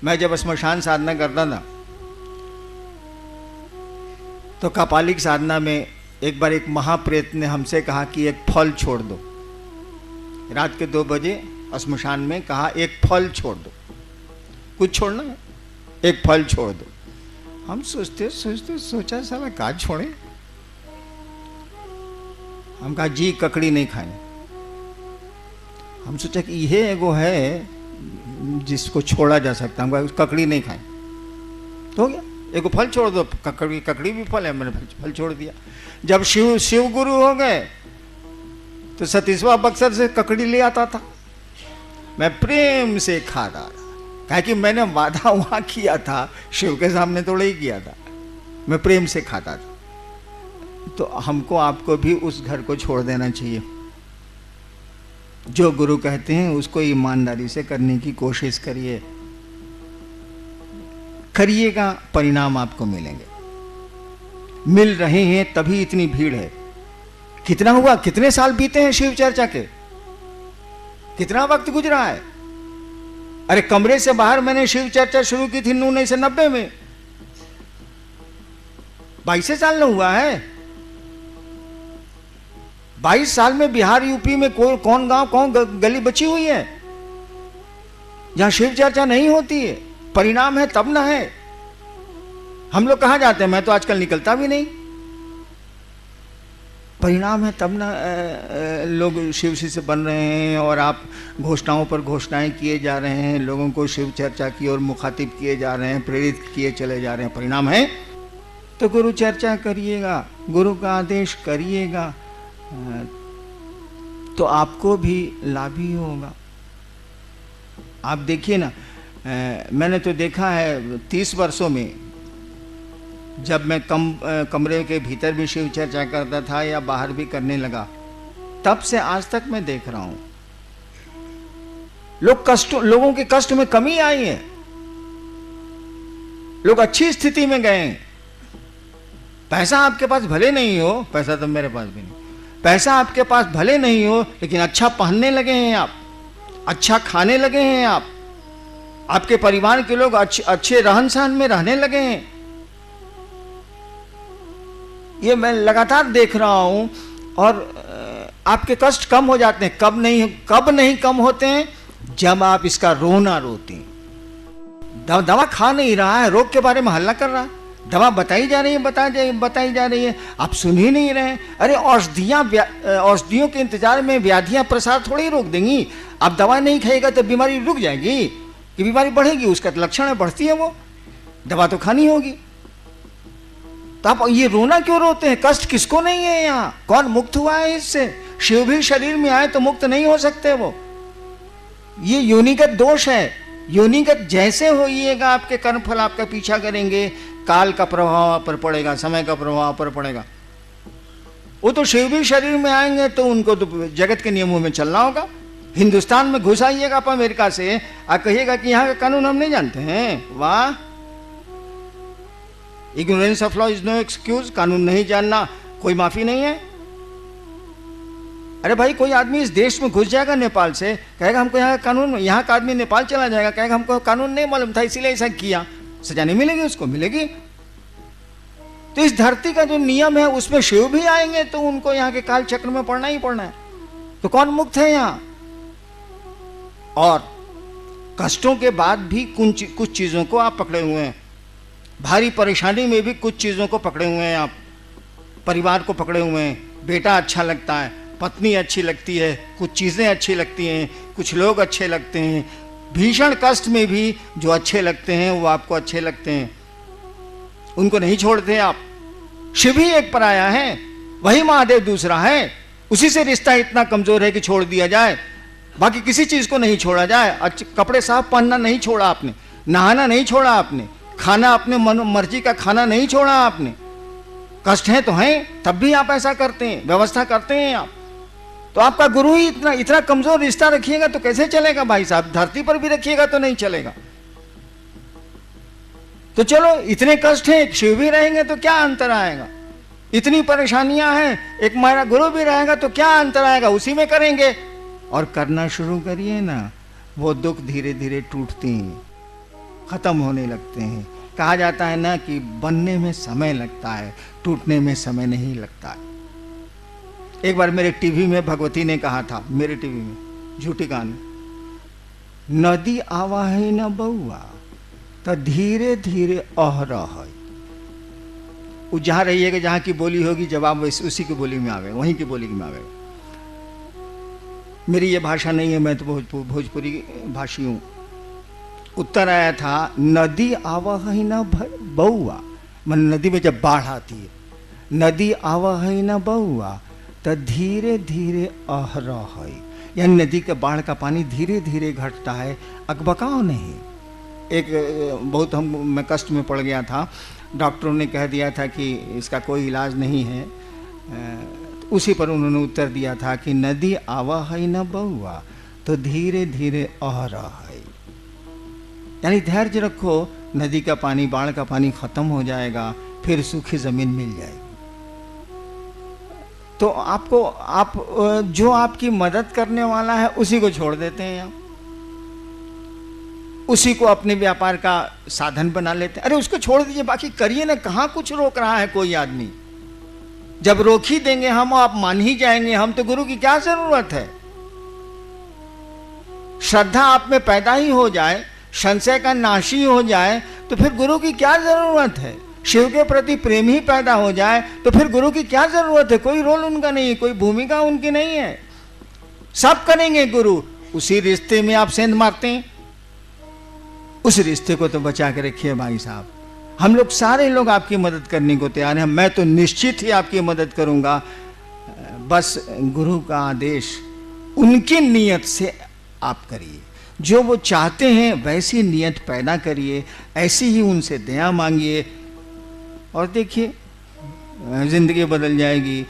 मैं जब श्मशान साधना करता था तो कपालिक साधना में एक बार एक महाप्रेत ने हमसे कहा कि एक फल छोड़ दो। रात के 2 बजे श्मशान में कहा एक फल छोड़ दो, कुछ छोड़ना है, एक फल छोड़ दो। हम सोचते सोचते सोचा साला का छोड़े। हम कहा जी ककड़ी नहीं खाए। हम सोचा कि यह एगो है जिसको छोड़ा जा सकता है। हम कहा ककड़ी नहीं खाए तो हो गया, एगो फल छोड़ दो। ककड़ी भी फल है, मैंने फल छोड़ दिया। जब शिव गुरु हो गए तो 37वां बक्सर से ककड़ी ले आता था, मैं प्रेम से खाता था। कहा कि मैंने वादा वहां किया था, शिव के सामने थोड़ा ही किया था, मैं प्रेम से खाता था। तो हमको आपको भी उस घर को छोड़ देना चाहिए। जो गुरु कहते हैं उसको ईमानदारी से करने की कोशिश करिए, करिएगा, परिणाम आपको मिलेंगे। मिल रहे हैं तभी इतनी भीड़ है। कितना हुआ, कितने साल बीते हैं शिव चर्चा के, कितना वक्त गुजरा है। अरे कमरे से बाहर मैंने शिव चर्चा शुरू की थी 1990 में, 22 साल न हुआ है। 22 साल में बिहार यूपी में कौन गांव कौन गली बची हुई है जहां शिव चर्चा नहीं होती है। परिणाम है तब ना है। हम लोग कहां जाते हैं, मैं तो आजकल निकलता भी नहीं। परिणाम है तब ना लोग शिव से बन रहे हैं और आप घोषणाओं पर घोषणाएं किए जा रहे हैं, लोगों को शिव चर्चा की ओर मुखातिब किए जा रहे हैं, प्रेरित किए चले जा रहे हैं। परिणाम है तो गुरु चर्चा करिएगा, गुरु का आदेश करिएगा, तो आपको भी लाभ ही होगा। आप देखिए ना, मैंने तो देखा है 30 वर्षों में, जब मैं कमरे के भीतर भी शिव चर्चा करता था या बाहर भी करने लगा, तब से आज तक मैं देख रहा हूं लोगों के कष्ट में कमी आई है, लोग अच्छी स्थिति में गए हैं। पैसा आपके पास भले नहीं हो, पैसा तो मेरे पास भी नहीं, पैसा आपके पास भले नहीं हो, लेकिन अच्छा पहनने लगे हैं आप, अच्छा खाने लगे हैं आप, आपके परिवार के लोग अच्छे रहन सहन में रहने लगे हैं। ये मैं लगातार देख रहा हूं। और आपके कष्ट कम हो जाते हैं। कब नहीं कम होते हैं, जब आप इसका रोना रोते हैं। दवा खा नहीं रहा है, रोग के बारे में हल्ला कर रहा है, दवा बताई जा रही है, बताई जा रही है, आप सुन ही नहीं रहे। अरे औषधियों के इंतजार में व्याधियां प्रसार थोड़ी रोक देंगी। आप दवा नहीं खाएगा तो बीमारी रुक जाएगी कि बीमारी बढ़ेगी, उसका लक्षण है बढ़ती है, वो दवा तो खानी होगी। तो आप ये रोना क्यों रोते हैं? कष्ट किसको नहीं है यहाँ? कौन मुक्त हुआ है इससे? शिव भी शरीर में आए तो मुक्त नहीं हो सकते वो। ये योनिगत दोष है। योनिगत जैसे होइएगा आपके कर्मफल आपका पीछा करेंगे, काल का प्रभाव पर पड़ेगा, समय का प्रभाव पर पड़ेगा। वो तो शिव भी शरीर में आएंगे तो उनको तो जगत के नियमों में चलना होगा। हिंदुस्तान में घुस आइएगा आप अमेरिका से, आप कहिएगा कि यहाँ का कानून हम नहीं जानते हैं। वाह, ignorance of law is no excuse. कानून नहीं जानना कोई माफी नहीं है। अरे भाई, कोई आदमी इस देश में घुस जाएगा नेपाल से, कहेगा हमको यहाँ का कानून, यहाँ का आदमी नेपाल चला जाएगा, कहेगा हमको कानून नहीं मालूम था इसीलिए ऐसा किया, सजा नहीं मिलेगी उसको? मिलेगी। तो इस धरती का जो नियम है उसमें शिव भी आएंगे तो उनको यहाँ के काल चक्र में पड़ना ही पड़ना है। तो कौन मुक्त है यहाँ? और कष्टों के बाद भी कुछ चीजों को आप पकड़े हुए हैं। भारी परेशानी में भी कुछ चीजों को पकड़े हुए हैं आप। परिवार को पकड़े हुए हैं। बेटा अच्छा लगता है, पत्नी अच्छी लगती है, कुछ चीजें अच्छी लगती हैं, कुछ लोग अच्छे लगते हैं। भीषण कष्ट में भी जो अच्छे लगते हैं वो आपको अच्छे लगते हैं, उनको नहीं छोड़ते आप। शिव ही एक पराया है, वही महादेव दूसरा है। उसी से रिश्ता इतना कमजोर है कि छोड़ दिया जाए, बाकी किसी चीज को नहीं छोड़ा जाए। अच्छे कपड़े साफ पहनना नहीं छोड़ा आपने, नहाना नहीं छोड़ा आपने, खाना अपने मर्जी का खाना नहीं छोड़ा आपने। कष्ट है तो हैं, तब भी आप ऐसा करते हैं, व्यवस्था करते हैं आप। तो आपका गुरु ही इतना कमजोर रिश्ता रखिएगा तो कैसे चलेगा भाई साहब? धरती पर भी रखिएगा तो नहीं चलेगा। तो चलो, इतने कष्ट हैं, शिव भी रहेंगे तो क्या अंतर आएगा? इतनी परेशानियां हैं, एक हमारा गुरु भी रहेगा तो क्या अंतर आएगा? उसी में करेंगे। और करना शुरू करिए ना, वो दुख धीरे धीरे टूटती हैं। खत्म होने लगते हैं। कहा जाता है ना कि बनने में समय लगता है, टूटने में समय नहीं लगता है। एक बार मेरे टीवी में भगवती ने कहा था, मेरे टीवी में, झूठी कहानी, नदी आवा है न बउआ तो धीरे धीरे अह रहा है। वो जहाँ रहिएगा, जहाँ की बोली होगी जवाब उसी की बोली में आवे, वहीं की बोली में आवे। मेरी ये भाषा नहीं है, मैं तो भोजपुरी भाषी हूँ। उत्तर आया था, नदी आवा है न बउआ, मन नदी में जब बाढ़ आती है, नदी आवा है न बउआ तो धीरे धीरे अह रहा है, यानी नदी के बाढ़ का पानी धीरे धीरे घटता है, अकबकाओ नहीं। एक बहुत मैं कष्ट में पड़ गया था, डॉक्टरों ने कह दिया था कि इसका कोई इलाज नहीं है। उसी पर उन्होंने उत्तर दिया था कि नदी आवा है न बउआ तो धीरे धीरे अह रहा है, यानी धैर्य रखो, नदी का पानी, बाढ़ का पानी खत्म हो जाएगा, फिर सूखी जमीन मिल जाएगी। तो आप जो आपकी मदद करने वाला है उसी को छोड़ देते हैं आप, उसी को अपने व्यापार का साधन बना लेते हैं। अरे उसको छोड़ दीजिए, बाकी करिए ना, कहाँ कुछ रोक रहा है कोई आदमी। जब रोक ही देंगे हम, आप मान ही जाएंगे हम, तो गुरु की क्या जरूरत है। श्रद्धा आप में पैदा ही हो जाए, संशय का नाश ही हो जाए, तो फिर गुरु की क्या जरूरत है। शिव के प्रति प्रेम ही पैदा हो जाए तो फिर गुरु की क्या जरूरत है। कोई रोल उनका नहीं है, कोई भूमिका उनकी नहीं है, सब करेंगे गुरु। उसी रिश्ते में आप सेंध मारते हैं, उस रिश्ते को तो बचा के रखिए भाई साहब। हम लोग सारे लोग आपकी मदद करने को तैयार हैं, मैं तो निश्चित ही आपकी मदद करूंगा। बस गुरु का आदेश, उनकी नियत से आप करिए, जो वो चाहते हैं वैसी नियत पैदा करिए, ऐसी ही उनसे दया मांगिए, और देखिए जिंदगी बदल जाएगी,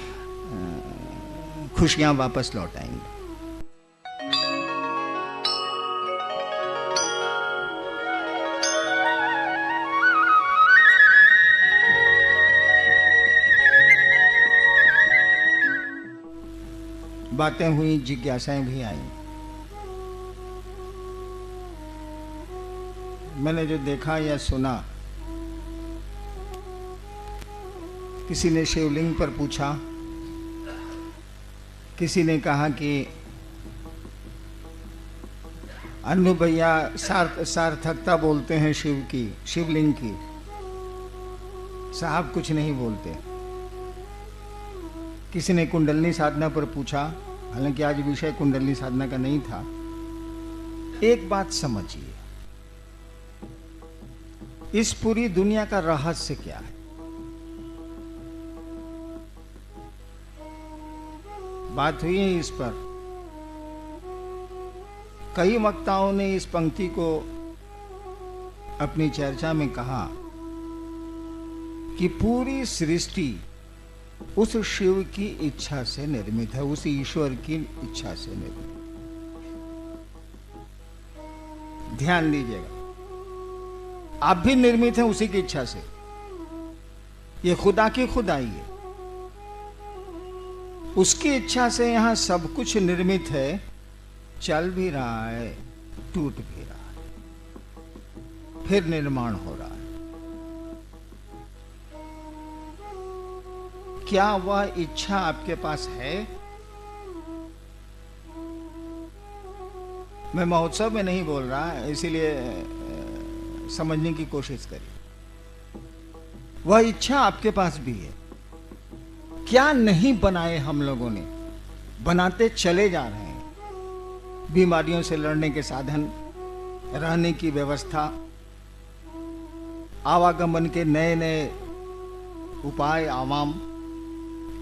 खुशियां वापस लौट आएंगी। बातें हुई, जिज्ञासाएं भी आई। मैंने जो देखा या सुना, किसी ने शिवलिंग पर पूछा, किसी ने कहा कि अन्नू भैया सार्थकता बोलते हैं शिव की, शिवलिंग की, साहब कुछ नहीं बोलते। किसी ने कुंडलनी साधना पर पूछा, हालांकि आज विषय कुंडलनी साधना का नहीं था। एक बात समझिए, इस पूरी दुनिया का रहस्य क्या है। बात हुई है इस पर, कई वक्ताओं ने इस पंक्ति को अपनी चर्चा में कहा कि पूरी सृष्टि उस शिव की इच्छा से निर्मित है, उस ईश्वर की इच्छा से निर्मित। ध्यान दीजिएगा, आप भी निर्मित हैं उसी की इच्छा से। ये खुदा की खुदाई है, उसकी इच्छा से यहां सब कुछ निर्मित है, चल भी रहा है, टूट भी रहा है, फिर निर्माण हो रहा है। क्या वह इच्छा आपके पास है? मैं महोत्सव में नहीं बोल रहा, इसीलिए समझने की कोशिश करिए। वह इच्छा आपके पास भी है। क्या नहीं बनाए हम लोगों ने, बनाते चले जा रहे हैं। बीमारियों से लड़ने के साधन, रहने की व्यवस्था, आवागमन के नए नए उपाय, आवाम,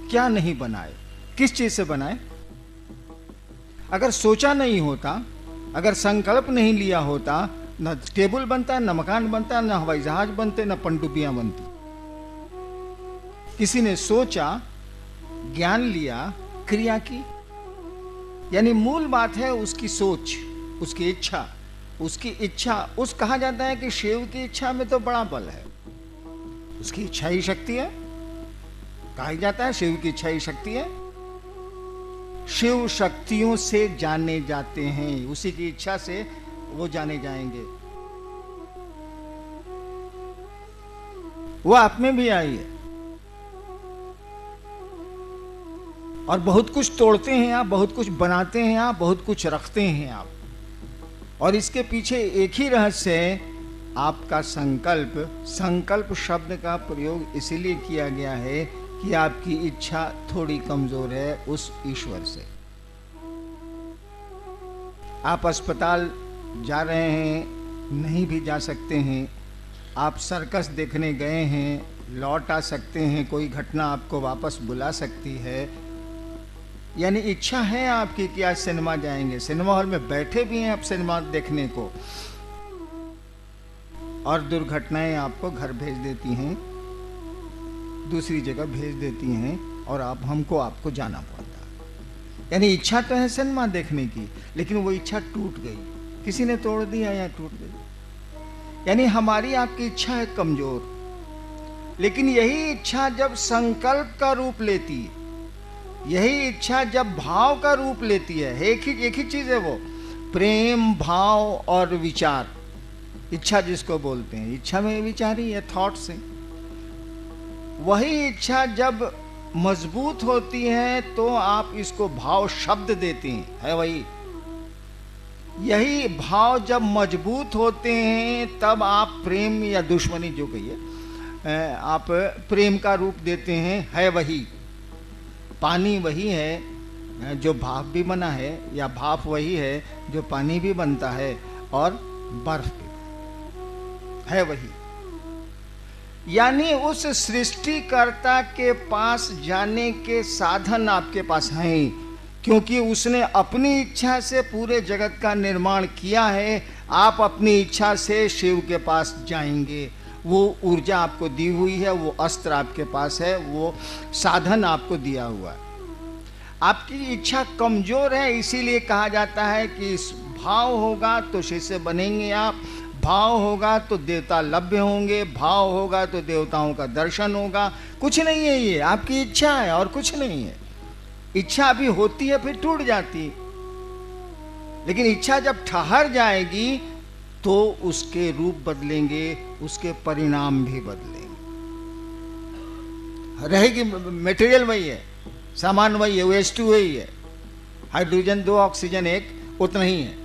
क्या नहीं बनाए। किस चीज से बनाए? अगर सोचा नहीं होता, अगर संकल्प नहीं लिया होता, न टेबल बनता, न मकान बनता, न हवाई जहाज बनते, न पनडुब्बियां बनती। किसी ने सोचा, ज्ञान लिया, क्रिया की, यानी मूल बात है उसकी सोच, उसकी इच्छा। उसकी इच्छा, उस कहा जाता है कि शिव की इच्छा में तो बड़ा बल है, उसकी इच्छा ही शक्ति है। कहा जाता है शिव की इच्छा ही शक्ति है। शिव शक्तियों से जाने जाते हैं, उसी की इच्छा से वो जाने जाएंगे। वो आप में भी आई है। और बहुत कुछ तोड़ते हैं आप, बहुत कुछ बनाते हैं आप, बहुत कुछ रखते हैं आप, और इसके पीछे एक ही रहस्य है, आपका संकल्प। संकल्प शब्द का प्रयोग इसीलिए किया गया है कि आपकी इच्छा थोड़ी कमजोर है उस ईश्वर से। आप अस्पताल जा रहे हैं, नहीं भी जा सकते हैं, आप सर्कस देखने गए हैं, लौट आ सकते हैं, कोई घटना आपको वापस बुला सकती है, यानी इच्छा है आपकी कि आज सिनेमा जाएंगे, सिनेमा हॉल में बैठे भी हैं आप सिनेमा देखने को, और दुर्घटनाएं आपको घर भेज देती हैं, दूसरी जगह भेज देती हैं, और आपको जाना पड़ता है। यानी इच्छा तो है सिनेमा देखने की, लेकिन वो इच्छा टूट गई, किसी ने तोड़ दिया या टूट गई। यानी हमारी आपकी इच्छा है कमजोर, लेकिन यही इच्छा जब संकल्प का रूप लेती है, यही इच्छा जब भाव का रूप लेती है, एक ही चीज है वो, प्रेम, भाव और विचार। इच्छा जिसको बोलते हैं, इच्छा में विचार ही है, थॉट्स है। वही इच्छा जब मजबूत होती है तो आप इसको भाव शब्द देते हैं, है वही। यही भाव जब मजबूत होते हैं तब आप प्रेम या दुश्मनी जो कहिए आप प्रेम का रूप देते हैं, है वही। पानी वही है जो भाप भी बना है, या भाप वही है जो पानी भी बनता है, और बर्फ भी है वही। यानी उस सृष्टिकर्ता के पास जाने के साधन आपके पास हैं, क्योंकि उसने अपनी इच्छा से पूरे जगत का निर्माण किया है। आप अपनी इच्छा से शिव के पास जाएंगे, वो ऊर्जा आपको दी हुई है, वो अस्त्र आपके पास है, वो साधन आपको दिया हुआ है। आपकी इच्छा कमजोर है, इसीलिए कहा जाता है कि इस भाव होगा तो शिष्य बनेंगे आप, भाव होगा तो देवता लभ्य होंगे, भाव होगा तो देवताओं का दर्शन होगा। कुछ नहीं है, ये आपकी इच्छा है और कुछ नहीं है। इच्छा अभी होती है फिर टूट जाती है, लेकिन इच्छा जब ठहर जाएगी तो उसके रूप बदलेंगे, उसके परिणाम भी बदलेंगे। रहेगी मटेरियल वही है, सामान वही है, H2 वही है, हाइड्रोजन 2 ऑक्सीजन 1, उतना ही है।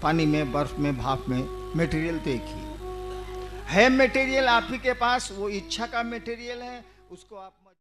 पानी में, बर्फ में, भाप में मटेरियल तो एक ही है। मटेरियल आप ही के पास, वो इच्छा का मटेरियल है, उसको आप